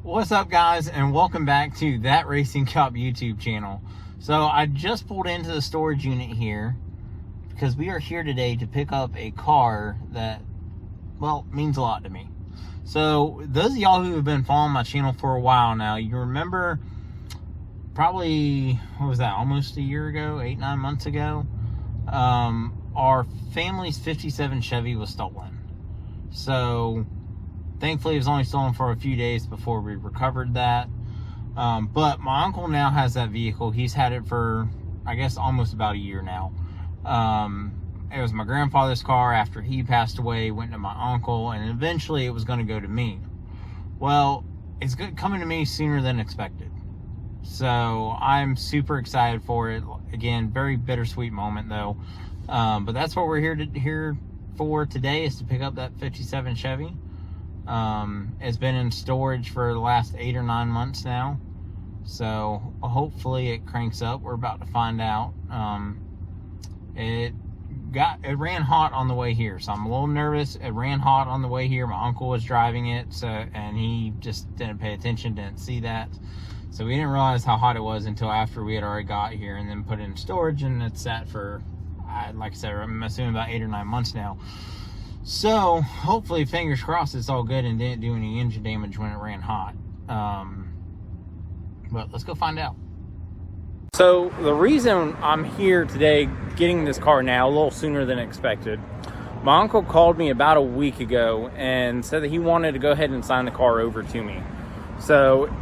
What's up, guys, and welcome back to That Racing Cup YouTube channel. So I just pulled into the storage unit here because we are here today to pick up a car that, well, means a lot to me. So those of y'all who have been following my channel for a while now, you remember probably, what was that, almost a year ago, 8-9 months ago, our family's 57 Chevy was stolen. So thankfully, it was only stolen for a few days before we recovered that. But my uncle now has that vehicle. He's had it for, I guess, almost about a year now. It was my grandfather's car. After he passed away, went to my uncle, and eventually it was going to go to me. Well, it's coming to me sooner than expected. So I'm super excited for it. Again, very bittersweet moment though. But that's what we're here for today, is to pick up that 57 Chevy. It's been in storage for the last 8 or 9 months now, so hopefully it cranks up. We're about to find out. It ran hot on the way here, so I'm a little nervous. It ran hot on the way here. My uncle was driving it, and he just didn't pay attention, didn't see that, so we didn't realize how hot it was until after we had already got here and then put it in storage, and it's sat for, like I said, I'm assuming about 8 or 9 months now. So hopefully, fingers crossed, it's all good and didn't do any engine damage when it ran hot. But let's go find out. So the reason I'm here today getting this car now, a little sooner than expected, my uncle called me about a week ago and said that he wanted to go ahead and sign the car over to me. So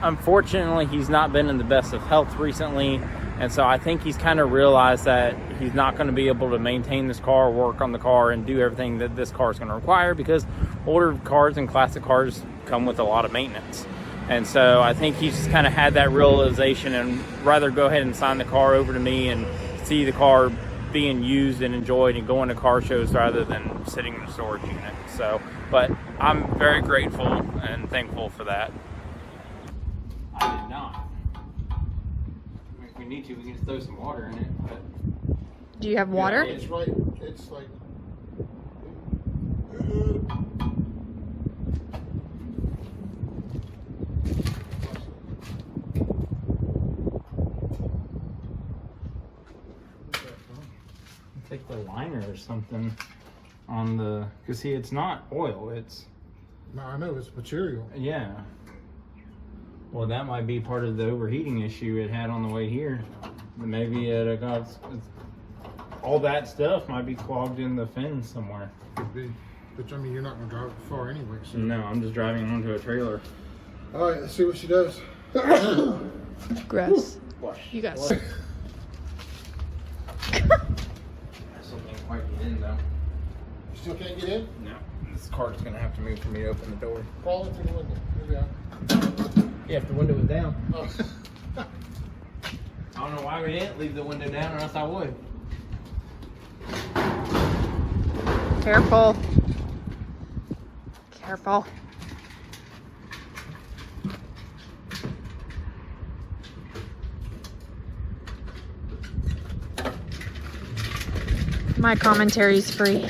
unfortunately, he's not been in the best of health recently. And so I think he's kind of realized that he's not going to be able to maintain this car, work on the car, and do everything that this car is going to require, because older cars and classic cars come with a lot of maintenance. And so I think he's just kind of had that realization and rather go ahead and sign the car over to me and see the car being used and enjoyed and going to car shows rather than sitting in a storage unit. So, but I'm very grateful and thankful for that. I did not. If we need to, we can just throw some water in it. But do you have water? Yeah, it's right. It's like. Take the liner or something on the, because see, it's not oil, it's. No, I know it's material. Yeah. Well, that might be part of the overheating issue it had on the way here. Maybe it got, all that stuff might be clogged in the fins somewhere. Could be. But I mean, you're not going to drive it far anyway. So. No, I'm just driving onto a trailer. All right, let's see what she does. Gross. Wash. You got. I still can't quite get in though. You still can't get in? No. This car's gonna have to move for me to open the door. Crawl into the window. Here we are. Yeah, if the window was down. Oh. I don't know why we didn't leave the window down, or else I would. Careful. Careful. My commentary's free.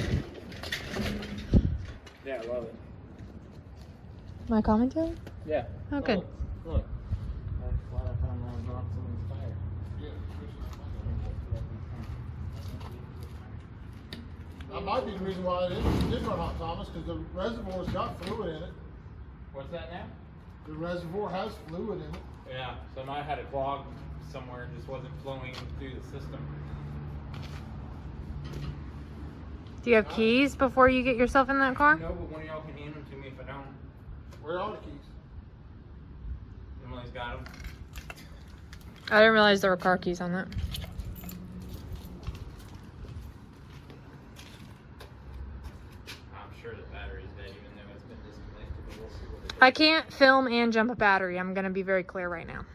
Yeah, I love it. My commentary? Yeah. Oh, good. Look. That's why I found that box on the tire. That might be the reason why it did run hot, Thomas, because the reservoir's got fluid in it. What's that now? The reservoir has fluid in it. Yeah, so I might have had it clogged somewhere and just wasn't flowing through the system. Do you have keys before you get yourself in that car? No, but one of y'all can hand them to me if I don't. Where are the keys? Emily's got them. I didn't realize there were car keys on that. I'm sure the battery's dead, even though it's been disconnected, but we'll see what it is. I can't film and jump a battery. I'm going to be very clear right now.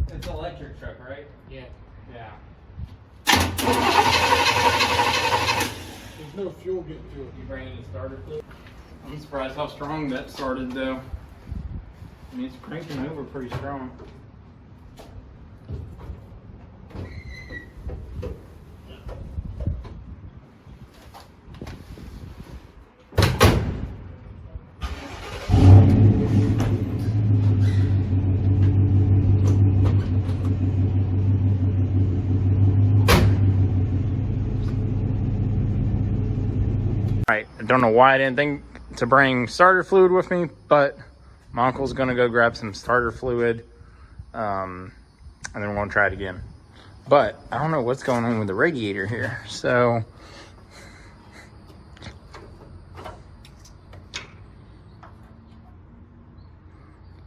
It's an electric truck, right? Yeah. Yeah. There's no fuel getting to it. You bring any starter fluid? I'm surprised how strong that started though. I mean, it's cranking over pretty strong. Alright, I don't know why I didn't think to bring starter fluid with me, but my uncle's gonna go grab some starter fluid, and then we're gonna try it again. But I don't know what's going on with the radiator here, so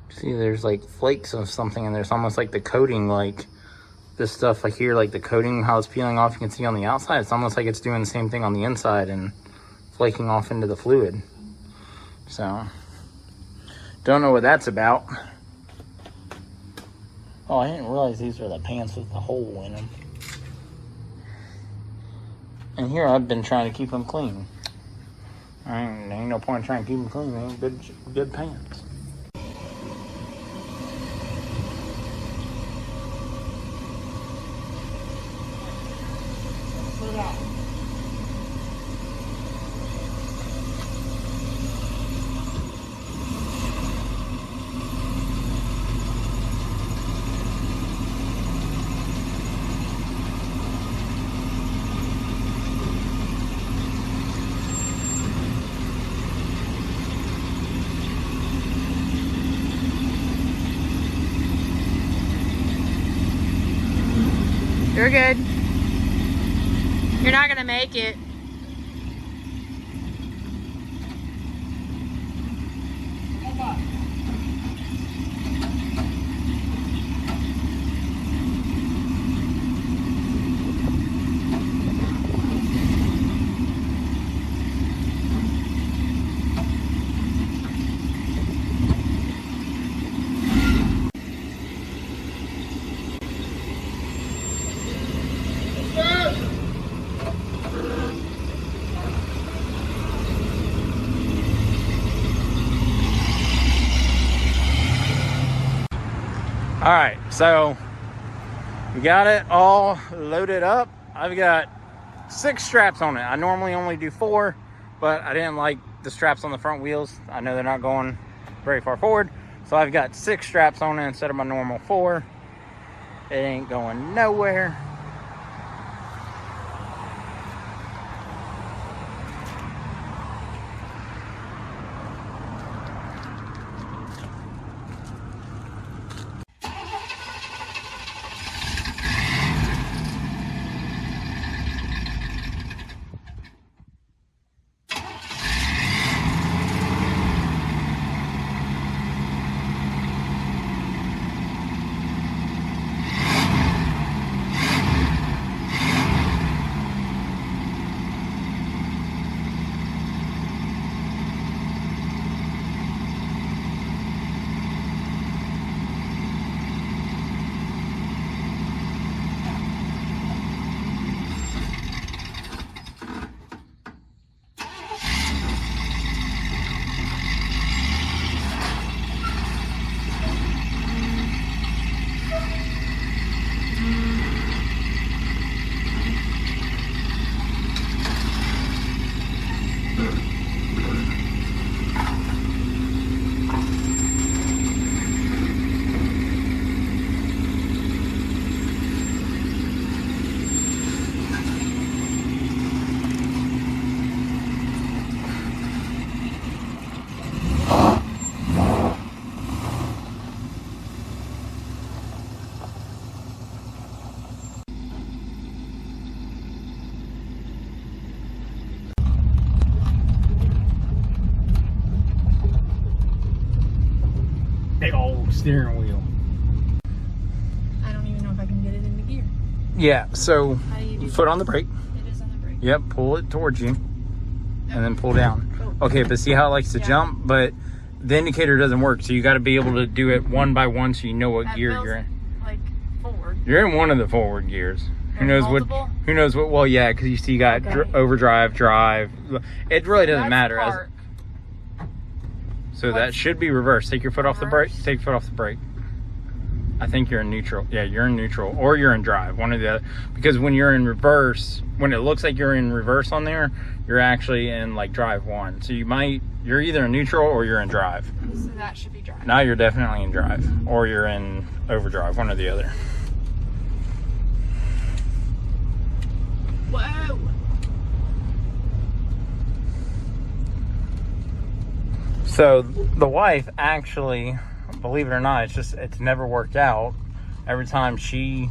see, there's like flakes of something in there. It's almost like the coating, like this stuff like here, like the coating, how it's peeling off, you can see on the outside. It's almost like it's doing the same thing on the inside and flaking off into the fluid. So don't know what that's about. Oh, I didn't realize these are the pants with the hole in them. And here I've been trying to keep them clean. There ain't no point in trying to keep them clean. They ain't good pants. Put it out. You're good. You're not gonna make it. All right, so we got it all loaded up. I've got 6 straps on it. I normally only do 4, but I didn't like the straps on the front wheels. I know they're not going very far forward, so I've got 6 straps on it instead of my normal 4. It ain't going nowhere. Big old steering wheel. I don't even know if I can get it into gear. Yeah, so How do you do foot on the brake. It is on the brake. Yep, pull it towards you and then pull down. Oh. Okay, but see how it likes to jump, but the indicator doesn't work, so you got to be able to do it one by one so you know what That gear feels you're in. like forward. You're in one of the forward gears. Who knows multiple? what? Who knows what? Well, yeah, because you see, you got Okay. overdrive, drive. It really doesn't That's matter. park. So that should be reverse. Take your foot off the brake. Take your foot off the brake. I think you're in neutral. Yeah, you're in neutral, or you're in drive. One or the other. Because when you're in reverse, when it looks like you're in reverse on there, you're actually in like drive 1. So you're either in neutral or you're in drive. So that should be drive. Now you're definitely in drive, or you're in overdrive. One or the other. Whoa. So the wife actually, believe it or not, it's never worked out. Every time she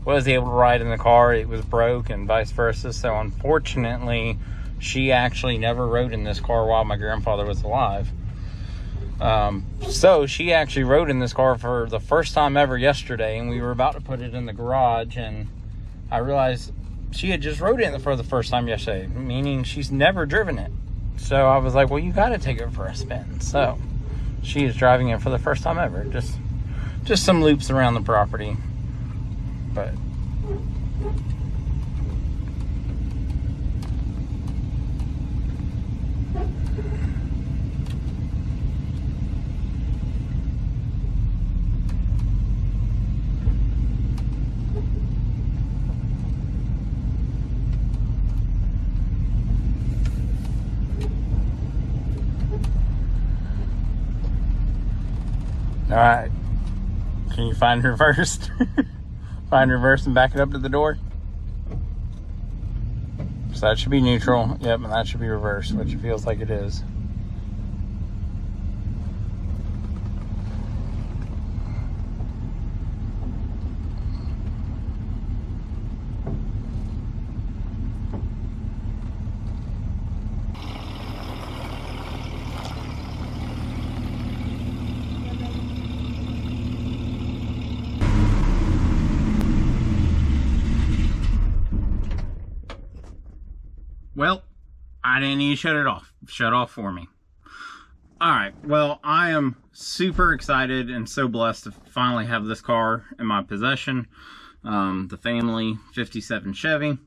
was able to ride in the car, it was broke, and vice versa. So unfortunately, she actually never rode in this car while my grandfather was alive. So she actually rode in this car for the first time ever yesterday, and we were about to put it in the garage, and I realized she had just rode in for the first time yesterday, meaning she's never driven it. So I was like, well, you got to take it for a spin. So she is driving it for the first time ever. Just some loops around the property. But all right, can you find reverse? Find reverse and back it up to the door. So that should be neutral. Yep, and that should be reverse, which it feels like it is. Well, I didn't need to shut it off. Shut off for me. All right. Well, I am super excited and so blessed to finally have this car in my possession. The family 57 Chevy.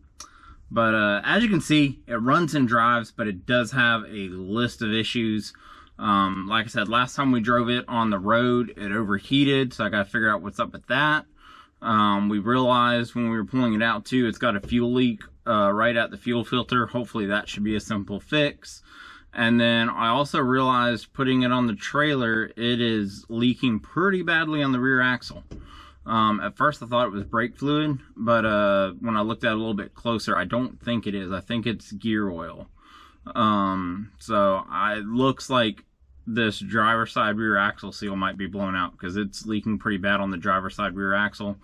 But as you can see, it runs and drives, but it does have a list of issues. Like I said, last time we drove it on the road, it overheated, so I got to figure out what's up with that. We realized when we were pulling it out too, it's got a fuel leak right at the fuel filter. Hopefully that should be a simple fix. And then I also realized putting it on the trailer, it is leaking pretty badly on the rear axle. At first I thought it was brake fluid, but when I looked at it a little bit closer, I don't think it is. I think it's gear oil. So it looks like this driver side rear axle seal might be blown out because it's leaking pretty bad on the driver side rear axle.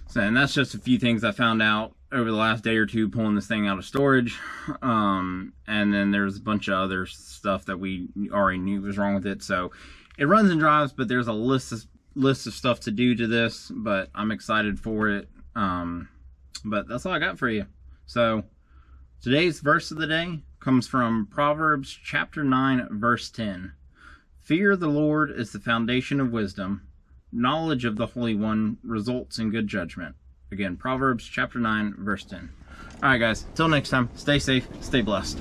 So, and that's just a few things I found out over the last day or two pulling this thing out of storage. And then there's a bunch of other stuff that we already knew was wrong with it. So it runs and drives, but there's a list of stuff to do to this, but I'm excited for it. But that's all I got for you. So today's verse of the day comes from Proverbs chapter 9, verse 10. Fear the Lord is the foundation of wisdom. Knowledge of the Holy One results in good judgment. Again, Proverbs chapter 9, verse 10. All right, guys. Till next time, stay safe, stay blessed.